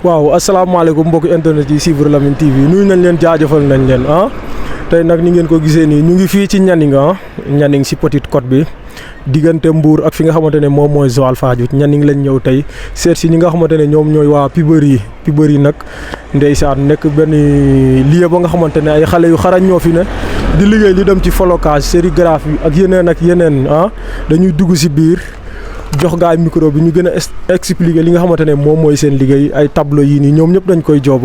waaw asalaamaaleykum mbokki internet yi suivre Lamyn TV nuyu nañ leen jaajëfal nañ leen tey nag ni ngeen ko gisee nii ñu ngi fii ci Nianing Nianing si Petite Côte bi diggante Mbour ak fi nga xamante ne moom mooy Joal Fadiouth Nianing lañ ñëw tey seet si ñi nga xamante ne ñoom ñooy waa Pibery nag ndeysaan nekk benn lieu ba nga xamante ne ay xale yu xarañ ñoo fi ne di liggéey li dem ci flocage sérigraphie ak yeneen dañuy dugg si biir jox gaay micro bi ñu gën a expliquer li nga xamante ne moom mooy seen liggéey ay tableau yii nii ñoom ñëpp dañ koy job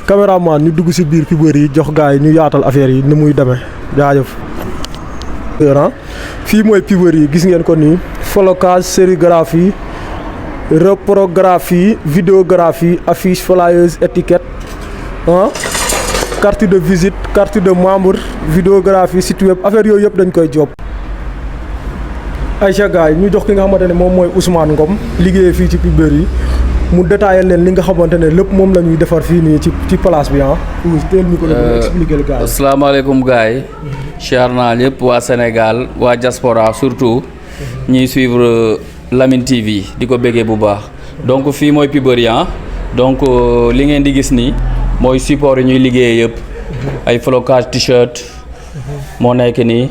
caméraman ñu dugg si biir Pibery yi jox gaay ñu yaatal affaire yi ni muy demee jaajëf. fii mooy Pibery yi gis ngeen ko nii flocage sérigraphie reprographie vidéographie affiche flyers étiquette carte de visite carte de membre vidéographie site web affaire yooyu yëpp dañ koy job. Aïcha gaay ñu jox ki nga xamante ne moom mooy Ousmane Ngom liggéeyee fii ci Pibery yi mu détaillé leen li nga xamante ne lépp moom la ñuy defar fii nii ci place bi teel ñu ko expliquer gars yi. asalaamaaleykum gars yi. char naa lépp waa Sénégal waa diaspora surtout ñuy suivre Lamyn TV di ko béggee bu baax donc fii mooy Pibery donc li ngeen di gis nii mooy support yi ñuy liggéeyee yëpp ay flocage t-shirt moo nekk nii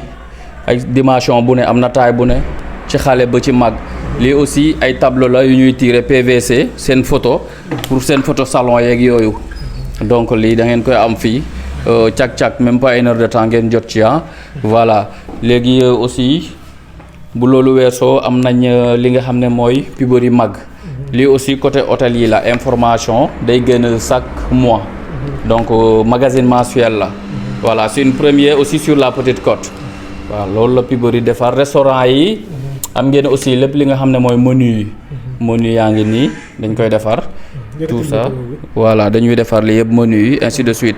ay dimension bu ne am na taille bu ne ci xale ba ci mag lii aussi ay tableau la yu ñuy tirer PVC seen photo pour seen photo salon yeeg yooyu donc lii da ngeen koy am fii cak même pas une heure de temps ngeen jot ci voilà léegi aussi bu loolu weesoo am nañ li nga xam ne mooy Pibery mag lii aussi côté hôtel yi la information day génn chaque mois donc magazine mensuel la voilà c'est une première aussi sur la Petite Côte waaw loolu la Pibery defar restaurant yi am ngeen aussi lépp li nga xam ne mooy menu yaa ngi nii dañ koy defar tout ça voilà dañuy defar li yëpp menu yi ainsi de suite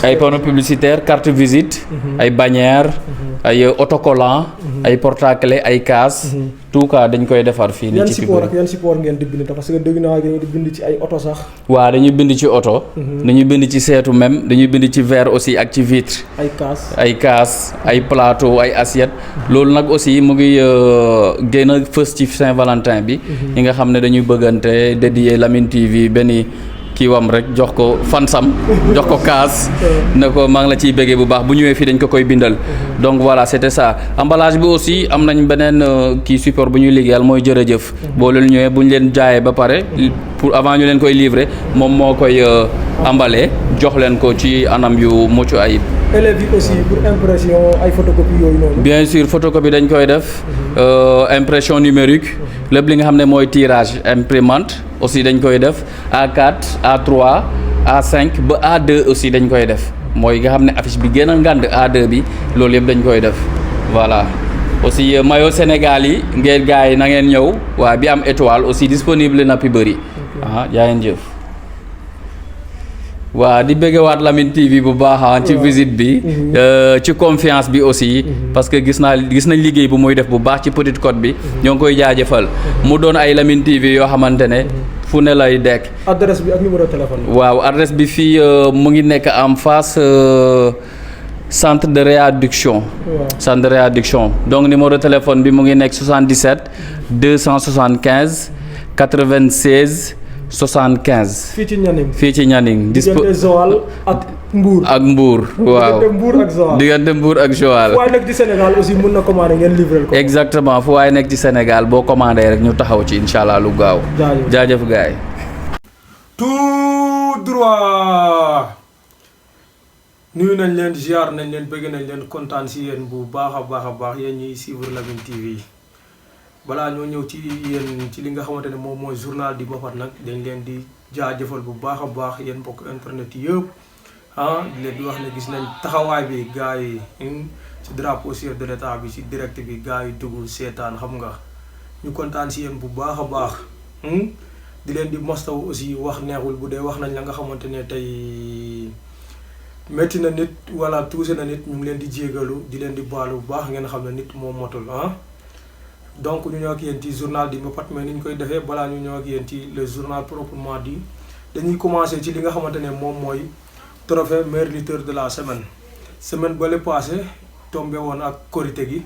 ay panneaux publicitaires carte visite ay bannières ay autocollants ay porte-clés ay cases tout cas dañ koy defar fii nii ci Pibery. yan support ngeen di bind parce que dégg naa ngeen di bind ci ay oto sax. waaw dañuy bind ci oto. dañuy bind ci seetu même dañuy bind ci verre aussi ak ci vitre. ay cases ay plateau ay assiette loolu nag aussi mu ngi gën a fës ci Saint-Valentin bi. ñi nga xam ne dañuy bëggante dédié Lamyn TV benn kii wam rek jox ko fansam jox ko kaas ne ko maa ngi la ciy béggee bu baax bu ñëwee fii dañ ko koy bindal donc voilà c'était ça emballage bi aussi am nañ beneen kii support bu ñuy liggéeyal mooy jërëjëf boo leen ñëwee bu ñu leen jaayee ba pare pour avant ñu leen koy livrer moom moo koy emballé jox leen ko ci anam yu mucc ayib. élèves yi aussi pour impression ay photocopie yooyu noonu. bien sûr photocopie dañ koy def impression numérique lépp li nga xam ne mooy tirage imprimante aussi dañ koy def A4 A3 A5 ba A2 aussi dañ koy def mooy nga xam ne affiche bi gën a ngand A2 bi loolu yëpp dañ koy def voilà aussi maillot Sénégal yi ngeen gars yi na ngeen ñëw waa bi am étoile aussi disponible na Pibery jaa ngeen jëf. waaw di bëggewaat Lamyn TV bu baax ci visite bi ci confiance bi aussi parce que gis nañ liggéey bu muy def bu baax ci Petite Côte bi ñoo ngi koy jaajëfal mu doon ay Lamyn TV yoo xamante ne fu ne lay dekk. adresse bi ak numéro téléphone bi. waaw adresse bi fii mu ngi nekk en face centre de réadduction. centre de réadduction donc numéro téléphone bi mu ngi nekk 77 275 96 75. fii ci Nianing. fii ci Nianing. diggante Joal ak Mbour. ak Mbour waaw diggante Mbour ak Joal. diggante Mbour ak Joal. fu waay nekk ci Sénégal aussi mun na commander ngeen livrer ko. exactement fu waay nekk ci Sénégal boo commandé rek ñu taxaw ci incha allah lu gaaw. jaajëf gars yi. tout droit. nuyu nañ leen ziar nañ leen bëgg nañ leen kontaan si yéen bu baax a baax yéen ñuy suivre Lamyn TV. balaa ñoo ñëw ci yéen ci li nga xamante ne moom mooy journal di Mbapat nag dañ leen di jaajëfal bu baax a baax yéen mbokk internet yëpp di leen di wax ne gis nañ taxawaay bi gars yi ci drapeau chef de l'état bi ci direct bi gars yi dugg seetaan xam nga ñu kontaan si yéen bu baax a baax di leen di mastaw aussi wax neexul bu dee wax nañ la nga xamante ne tey métti na nit wala tuuse na nit ñu ngi leen di jégalu di leen di baalu bu baax ngeen xam ne nit moo motul donc ñu ñëw ak yéen ci journal di Mbapat mais ni ñu koy defee balaa ñu ñëw ak yéen ci le journal proprement dit dañuy commencer ci li nga xamante ne moom mooy trophée meilleur lutteur de la semaine bale passé tombé woon ak korité gi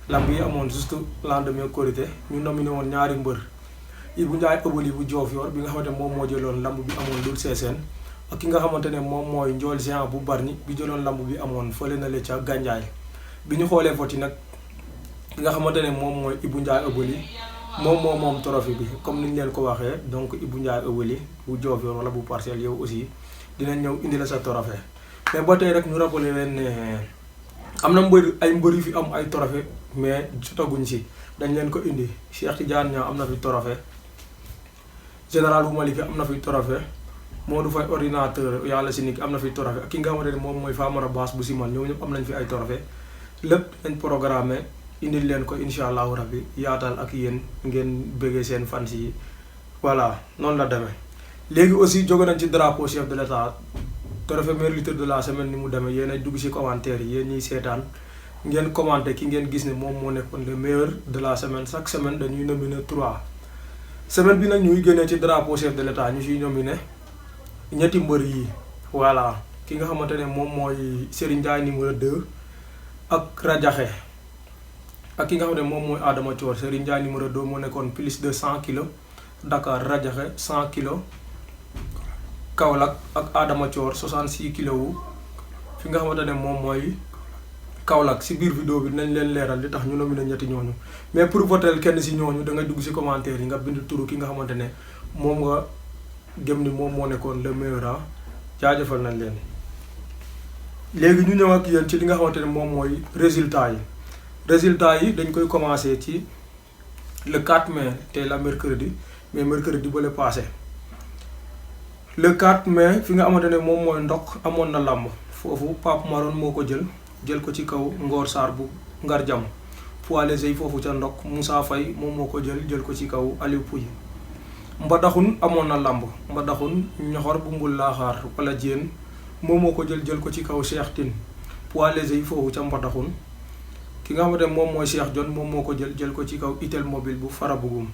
lamb yi amoon juste lendemain korité ñu nominé woon ñaari mbër Ibou Ndiaye Obali bu Diofior bi nga xamante ne moom moo jëloon lamb bi amoon Loul Sessène ak ki nga xamante ne moom mooy Ndiol Géant bu Bargny bi jëloon lamb bi amoon fële na le ca Gandiaye bi ñu xoolee vote yi nag ki nga xamante ne moom mooy Ibou Ndiaye Obali moom trophée bi comme ni ñu leen ko waxee donc Ibou Ndiaye Obali bu Diofior wala bu Parcelles yow aussi dinañ ñëw indi la sa trophée mais ba tey rek ñu rappelé leen ne am na ay mbër yu fi am ay trophée mais jotaguñ si dañ leen ko indi Cheikh Tidiane Niang am na fi trophée général bu Malika am na fi trophée Modou Faye ordinateur yàlla si nit am na fi trophée ak ki nga xamante ne moom mooy Famara Bass bu Simal ñoom ñëpp am nañ fi ay trophée lépp dañ programmé indil leen ko incha allahu rabbi yaatal ak yéen ngeen bëggee seen fans yi voilà noonu la demee. léegi aussi jóge nañ ci drapeau chef de l'état trophée meilleur lutteur de la semaine ni mu demee yéen a dugg si commentaire yi yéen ñiy seetaan ngeen commenté ki ngeen gis ne moom moo nekkoon le meilleur de la semaine chaque semaine dañuy nominé 3 semaine bi nag ñuy génnee ci drapeau chef de l'état ñu siy nominé ñetti mbër yi voilà ki nga xamante ne moom mooy Serigne Ndiaye numéro 2 ak Radiakhé ak ki nga xam ne moom mooy Adama Thior Serigne Ndiaye numéro 2 moo nekkoon plus de 100 kilos Dakar Radiakhé 100 kilos Kaolack ak Adama Thior 66 kilos wu fi nga xamante ne moom mooy Kaolack si biir vidéo bi dinañ leen leeral li tax ñu nominé ñetti ñooñu mais pour voter kenn si ñooñu da ngay dugg si commentaire yi nga bind turu ki nga xamante ne moom nga gëm ni moom moo nekkoon le meilleur jaajëfal nañ leen. léegi ñu ñëw ak yéen ci li nga xamante ne moom mooy résultat yi dañ koy commencé ci le 4 mai tey la mercredi mais mercredi ba le passé le 4 mai fi nga xamante ne moom mooy Ndok amoon na làmb foofu Pape Maroon moo ko jël ko ci kaw Ngor Sarr bu Ngar Jam poids léger yi foofu ca Ndok Moussa Faye moom moo ko jël ko ci kaw Aliou Pouy Mbadaxun amoon na làmb Mbadaxun ñoxor bu mbul laaxaar wala jéen moom moo ko jël ko ci kaw Cheikh Tine poids léger yi foofu ca Mbadaxun ki nga xamante ne moom mooy Cheikh Dione moom moo ko jël ko ci kaw Itel mobile bu Farabugum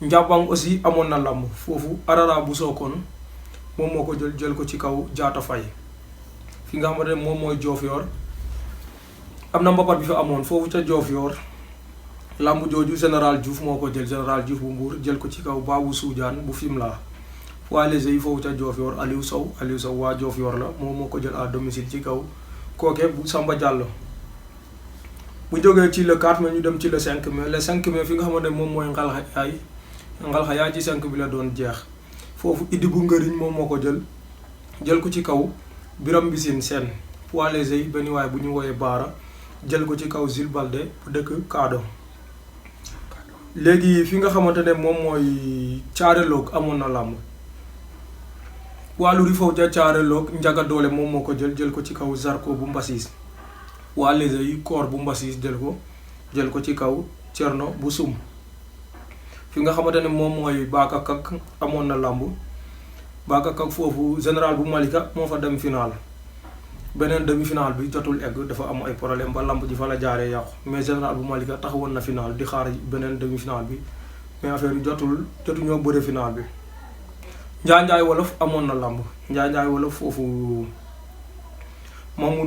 Njabang aussi amoon na làmb foofu Arara bu Sokone moom moo ko jël ko ci kaw Jaata Faye fi nga xamante ne moom mooy Diofior am na mbapat bi fa amoon foofu ca Diofior làmb jooju général Diouf moo ko général Diouf bu Mbour jël ko ci kaw Babou Soudiane bu Fimela poids léger yi foofu ca Diofior Aliou Sow waa Diofior la moom moo ko jël à domicile ci kaw kooke bu Samba Diallo. bu jógee ci le 4 mai ñu dem ci le 5 mai le 5 mai fi nga xamante ne moom mooy Ngalxa yaay ci 5 bi la doon jeex foofu Idi bu Ngëriñ moom moo ko jël ko ci kaw Biram Bisin Sène poids léger yi benn waay bu ñu wooyee Baara jël ko ci kaw Zil Balde bu dëkk Kaado. léegi fi nga xamante ne moom mooy Caareloog amoon na làmb wàllu foofu ca Caareloog Njaga Doole moom moo ko jël ko ci kaw Zarko bu Mbassis waa léger yi koor bu Mbassis jël ko ci kaw Cerno bu Sum fi nga xamante ne moom mooy Bakakak amoon na làmb Bakakak foofu général bu Malika moo fa dem final beneen demi final bi jotul egg dafa am ay problème ba lamb ji fa la jaaree yàqu mais général bu Malika taxawoon na final di xaar beneen demi final bi mais affaire yi jotuñoo bëre final bi. Njaanjaay Wolof amoon na lamb Njaanjaay Wolof foofu Mamu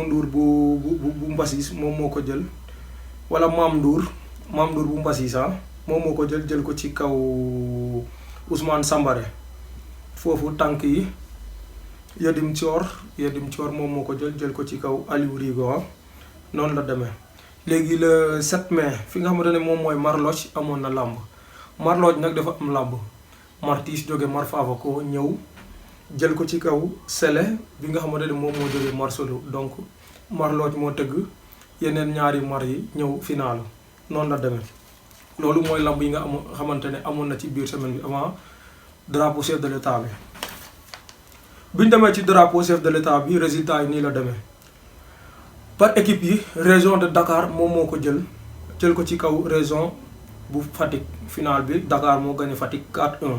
Ndour bu Mbassis moom moo ko jël wala Maam Ndour bu Mbassis moom moo ko jël ko ci kaw Ousmane Sambare foofu tànk yi. Yadim Thior moom moo ko jël ko ci kaw Aliou Rigo noonu la demee. léegi le 7 mai fi nga xamante ne moom mooy Marloch amoon na làmb Marloch nag dafa am làmb Martis jóge Mar Favako ñëw jël ko ci kaw Sele bi nga xamante ne moom moo jóge Marsolo donc Marloch moo tëgg yeneen ñaari mar yi ñëw final noonu la demee. loolu mooy làmb yi nga xamante ne amoon na ci biir semaine bi avant drapeau chef de l'état bi. bi ñu demee ci drapeau chef de l'état bi résultat yi nii la demee par équipe yi région de Dakar moom moo ko jël ko ci kaw région bu Fatick final bi Dakar moo gagné Fatick 4-1.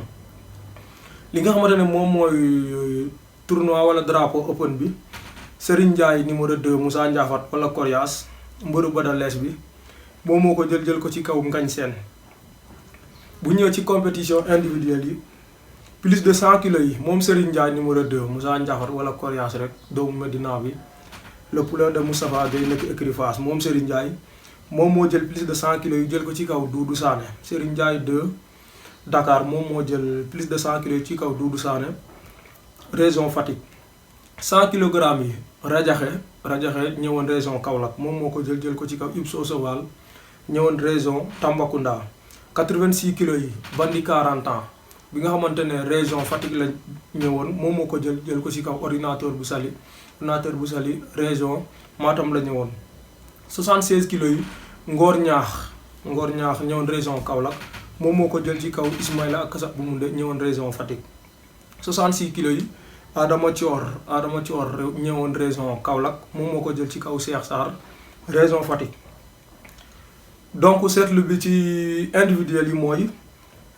li nga xamante ne moom mooy tournoi wala drapeau open bi Serigne Ndiaye numéro 2 Moussa Ndiafat wala Coriace mbëru Badalees bi moom moo ko jël ko ci kaw Ngañ Seen. bu ñëwee ci compétition individuelle yi. plus de 100 kilos yi moom Serigne Ndiaye numéro 2 Moussa Ndiafat wala Coriace rek doomu Medina bi le poulain de Moustapha Gueye nekk écurie Fass moom Serigne Ndiaye moom moo jël plus de 100 kilos yi jël ko ci kaw Doudou Sané. Serigne Ndiaye 2 Dakar moom moo jël plus de 100 kilos yi ci kaw Doudou Sané région Fatick. 100 kilogrammes yi Radiakhé ñëwoon région Kaolack moom moo ko jël ko ci kaw Ibso Sowal ñëwoon région Tambacounda. 86 kilos yi Bandi 40 ans bi nga xamante ne région Fatick la ñëwoon moom moo ko jël ko ci kaw ordinateur bu Sali région Matam la ñëwoon. 76 kilos yi Ngor Ñaax ñëwoon région Kaolack moom moo ko jël ci kaw Ismaïla ak Kasa bu Munde ñëwoon région Fatick. 66 kilos yi Adama Thior ñëwoon région Kaolack moom moo ko jël ci kaw Cheikh Sarr région Fatick. donc seetlu bi ci individuel yi mooy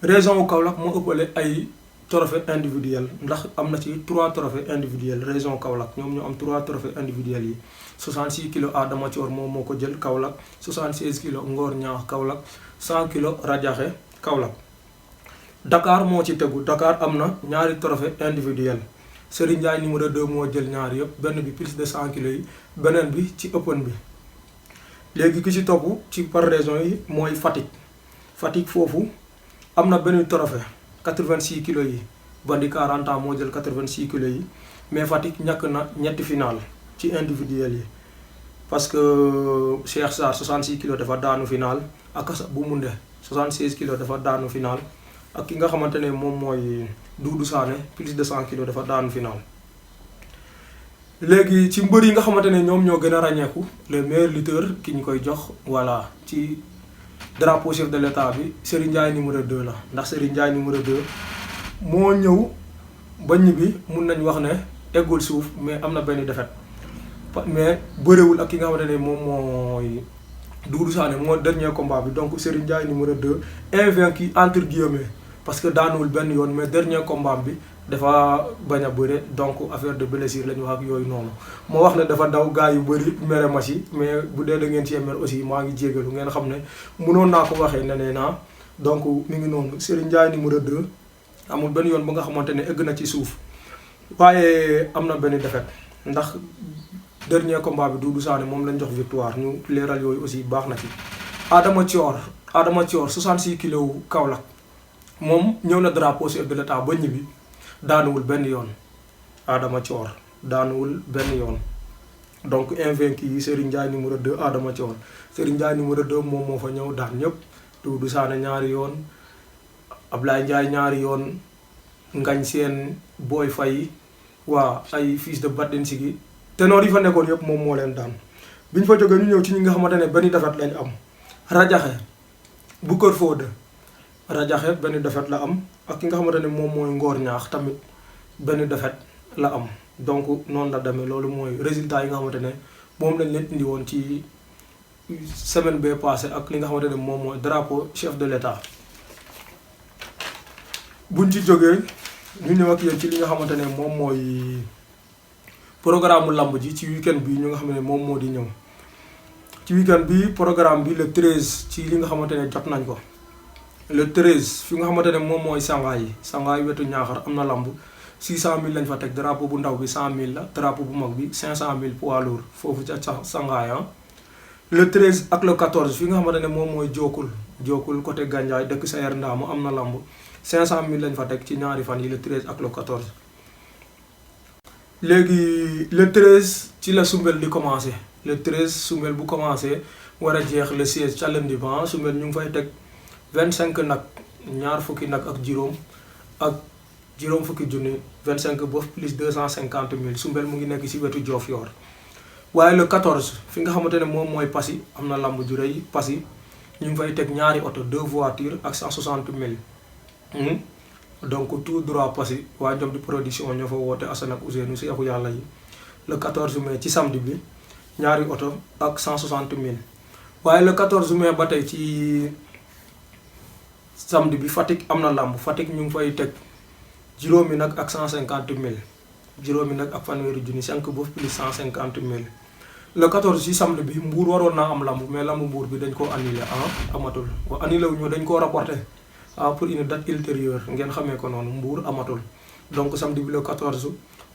région Kaolack moo ëppale ay trophée individuel ndax am na ci 3 trophées individuels région Kaolack ñoom ñoo am 3 trophées individuels yi. 66 kilos Adama Thior moom moo ko jël Kaolack 76 kilos Ngor Ñaax Kaolack 100 kilos Radiakhé Kaolack. Dakar moo ci tegu Dakar am na ñaari trophée individuel Serigne Ndiaye numéro 2 moo jël ñaari yëpp benn bi plus de 100 kilos yi beneen bi ci open bi. léegi ki ci topp ci par région yi mooy Fatick foofu am na benn trophée 86 kilos yi Bandi 40 ans moo jël 86 kilos yi mais Fatick ñàkk na ñetti final ci individuel yi parce que Cheikh Sarr 66 kilos dafa daanu final ak Kasa bu Munde 76 kilos dafa daanu final ak ki nga xamante ne moom mooy Doudou Sané plus de 100 kilos dafa daanu final. léegi ci mbër yi nga xamante ne ñoom ñoo gën a ràññeeku les meilleurs lutteurs ki ñu koy jox voilà ci drapeau chef de l'état bi Serigne Ndiaye numéro 2 la ndax Serigne Ndiaye numéro 2 moo ñëw ba ñibbi mun nañ wax ne eggul suuf mais am na benn défaite mais bëréwul ak ki nga xamante ne moom mooy Doudou Sané moo dernier combat bi donc Serigne Ndiaye numéro 2 invaincu entre guillemets parce que daanuwul benn yoon mais dernier combat bi dafa bañ a bëre donc affaire de blessure la ñu wax ak yooyu noonu moo wax ne dafa daw gars yu bëri mere ma si mais bu dee da ngeen ci mer aussi maa ngi jégalu ngeen xam ne mënoon naa ko waxee nenee naa donc mi ngi noonu Serigne Ndiaye numéro 2 amul benn yoon ba nga xamante ne egg na ci suuf waaye am na benn défaite ndax dernier combat bi Doudou Sané moom lañ jox victoire ñu leeral yooyu aussi baax na ci. Adama Thior 66 kilos wu Kaolack moom ñëw na drapeau chef de l'état ba ñibbi daanuwul benn yoon Adama Thior daanuwul benn yoon donc invaincu yi Serigne Ndiaye numéro 2 Adama Thior Serigne Ndiaye numéro 2 moom moo fa ñëw daan ñëpp Doudou Sané ñaari yoon Ablaye Ndiaye ñaari yoon Ngañ Seen Boy Faye waa ay fils de Badden Sigi ténor yi fa nekkoon yëpp moom moo leen daan bi ñu fa jógee ñu ñëw ci ñi nga xamante ne benn défaite lañ am Radiakhé bu Kër Fodé Radiakhé benn défaite la am ak ki nga xamante ne moom mooy Ngor Ñaax tamit benn défaite la am donc noonu la demee loolu mooy résultat yi nga xamante ne moom lañ leen indi woon ci semaine bee passé ak li nga xamante ne moom mooy drapeau chef de l'état. buñ ci jógee ñu ñëw ak yéen ci li nga xamante ne moom mooy programme mu lamb ji ci weekend bi ñu nga xam ne moom moo di ñëw ci weekend bi programme bi le 13 ci li nga xamante ne jot nañ ko. le 13 fi nga xamante ne moom mooy Sangaay wetu Ñaaxar am na lamb 600000 lañ fa teg drapeau bu ndaw bi 100000 la drapeau bu mag bi 500000 poids lourd foofu ca Sangaay le 13 ak le 14 fi nga xamante ne moom mooy Jokkul côté Gandiaye dëkk Sayer Ndaamu am na lamb 500000 lañ fa teg ci ñaari fan yi le 13 ak le 14. léegi le 13 ci la Sumbel di commencé le 13 Sumbel bu commencé war a jeex le 16 ca lundi ba Sumbel ñu ngi fay teg 25 nag ñaar fukki nag ak juróom fukki junni 25 bof plus 250 000 Sumbel mu ngi nekk ci wetu Diofior waaye le 14 fi nga xamante ne moom mooy Passy am na lamb ju rëy Passy ñu ngi fay teg ñaari oto 2 voitures ak 160 000 donc tout droit Passy waa Jom di production ñoo fa woote Assane ak Ousseynou si yaxu yàlla yi le 14 mai ci samedi bi ñaari oto ak 160 000 waaye le 14 mai ba tey ci samedi bi Fatick am na lamb Fatick ñu ngi fay teg juróomi nag ak 150 000 juróomi nag ak fanweeri junni 5 bof plus 150 000 le 14 ci samedi bi Mbour waroon naa am lamb mais lamb Mbour bi dañ koo annulé amatul wa annulé wu ñu dañ koo rapporté pour une date ultérieure ngeen xamee ko noonu Mbour amatul donc samedi bi le 14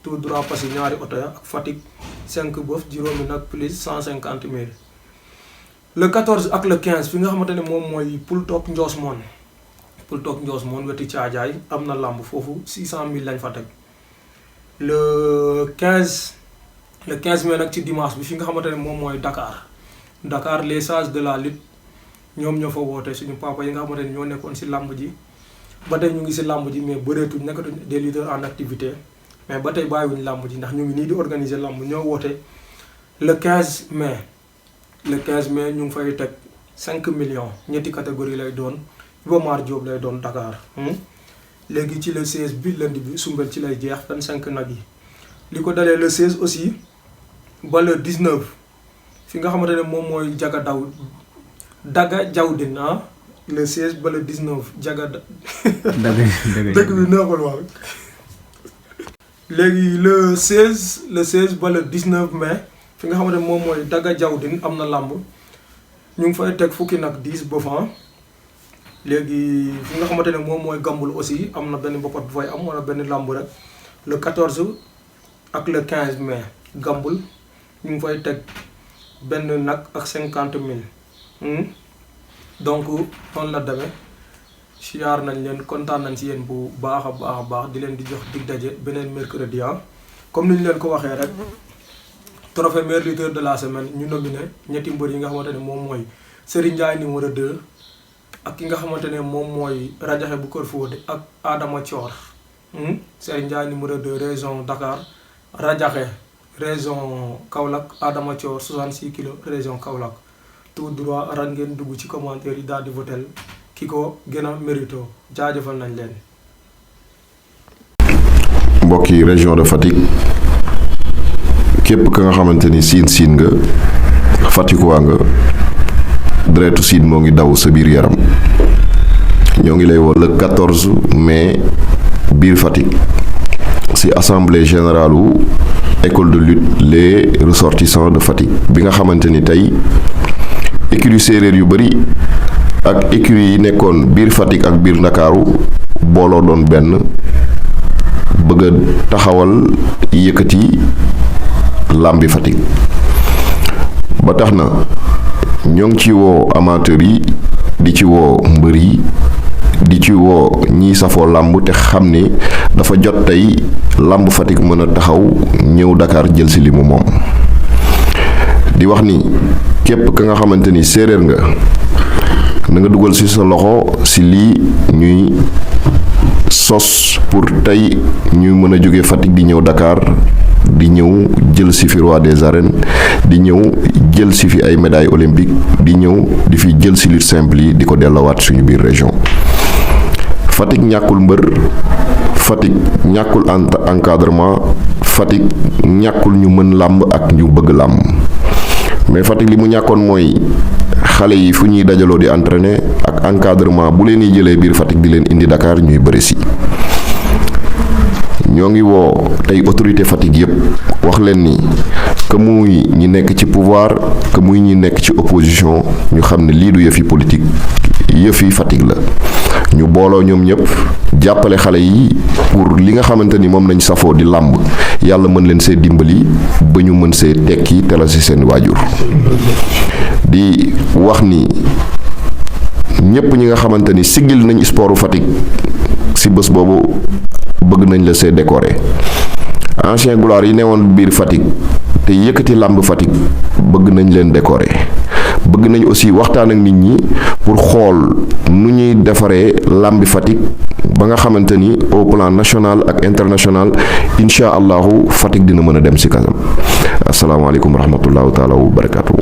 tout droit Passy ñaari oto ya ak Fatick 5 bof juróomi nag plus 150 000 le 14 ak le 15 fi nga xamante ne moom mooy Pultook Ndiosmone wetu Caajaay am na làmb foofu 600 000 lañ fa teg le 15 mai nag ci dimanche bi fi nga xamante ne moom mooy Dakar les sages de la lutte ñoom ñoo fa woote suñu papa yi nga xamante ne ñoo nekkoon si làmb ji ba tey ñu ngi si làmb ji mais bëreetuñ nekkatuñ des lutteurs en activité mais ba tey bàyyiwuñ làmb ji ndax ñu ngi nii di organiser làmb ñoo woote le 15 mai ñu ngi fay teg 5 millions ñetti catégorie lay doon Iba Mar Diop lay doon Dakar léegi ci le 16 bi lundi bi Sumbel ci lay jeex 25 nag yi li ko dalee le 16 aussi ba le 19 fi nga xamante ne moom mooy Daga Jawdin le 16 ba le 19 dëkk bi neexul wax léegi le 16 ba le 19 mai fi nga xamante ne moom mooy Daga Jawdin am na làmb ñu ngi fay teg fukki nag 10 bëfan léegi fi nga xamante ne moom mooy Gambul aussi am na benn boppat bu fay am wala benn làmb rek le 14 ak le 15 mai Gambul ñu ngi fay teg benn nag ak 50 000 donc noonu la demee siyaar nañ leen kontaan nañ si yéen bu baax a baax di leen di jox dig daje beneen mercredi comme ni ñu leen ko waxee rek trophée meilleur lutteur de la semaine ñu nominé ñetti mbër yi nga xamante ne moom mooy Serigne Ndiaye numéro 2 ak ki nga xamante ne moom mooy Radiakhé bu Kër Fodé ak Adama Thior Serigne Ndiaye numéro 2 région Dakar Radiakhé région Kaolack Adama Thior 66 kilos région Kaolack tout droit ran ngeen dugg ci commentaire yi daal di votel ki ko gën a mérito jaajëfal nañ leen. mbokki région de Fatick képp ka nga xamante ni siin nga Fatick waa nga deretu siin moo ngi daw sa biir yaram ñoo ngi lay woo le 14 mai biir Fatick ci assemblée générale wu école de lutte les ressortissants de Fatick bi nga xamante ni tey écurie séeréer yu bari ak écurie yi nekkoon biir Fatick ak biir Ndakaaru booloo doon benn bëgg a taxawal yëkkati làmbi Fatick ba tax na ñoo ngi ci woo amateurs yi di ci woo mbër yi di ci woo ñiy safoo làmb te xam ni dafa jot tey làmb Fatick mën a taxaw ñëw Dakar jël si li mu moom di wax ni képp ka nga xamante ni séeréer nga na nga dugal ci sa loxo ci lii ñuy sos pour tey ñu mën a jóge Fatick di ñëw Dakar di ñëw jël ci fi roi des arènes di ñëw jël ci fi ay médailles olympiques di ñëw di fi jël ci lutte simple yi di ko delloowaat suñu biir région Fatick ñàkkul mbër Fatick ñàkkul encadrement Fatick ñàkkul ñu mën làmb ak ñu bëgg làmb mais Fatick li mu ñàkkoon mooy xale yi fu ñuy dajaloo di entraîner ak encadrement bu leen di jëlee biir Fatick di leen indi Dakar ñuy bëri si ñoo ngi woo tey autorité Fatick yépp wax leen ni que muy ñi nekk ci pouvoir que muy ñi nekk ci opposition ñu xam ne lii du yëfi politique yëfi Fatick la ñu booloo ñoom ñëpp jàppale xale yi pour li nga xamante ni moom nañ safoo di làmb yàlla mën leen see dimbali ba ñu mën see tekki tela si seen waajur di wax ni ñëpp ñi nga xamante ni siggil nañ sportu Fatick si bés boobu bëgg nañ la see décorer ancien gloire yi newoon biir Fatick te yëkkati làmb Fatick bëgg nañ leen décorer bëgg nañ aussi waxtaan ak nit ñi pour xool nu ñuy defaree làmbi Fatick ba nga xamante ni au plan national ak international incha allahu Fatick dina mën a dem ci kanam asalaamaaleykum wa rahmatullahi taala wa barakaatu.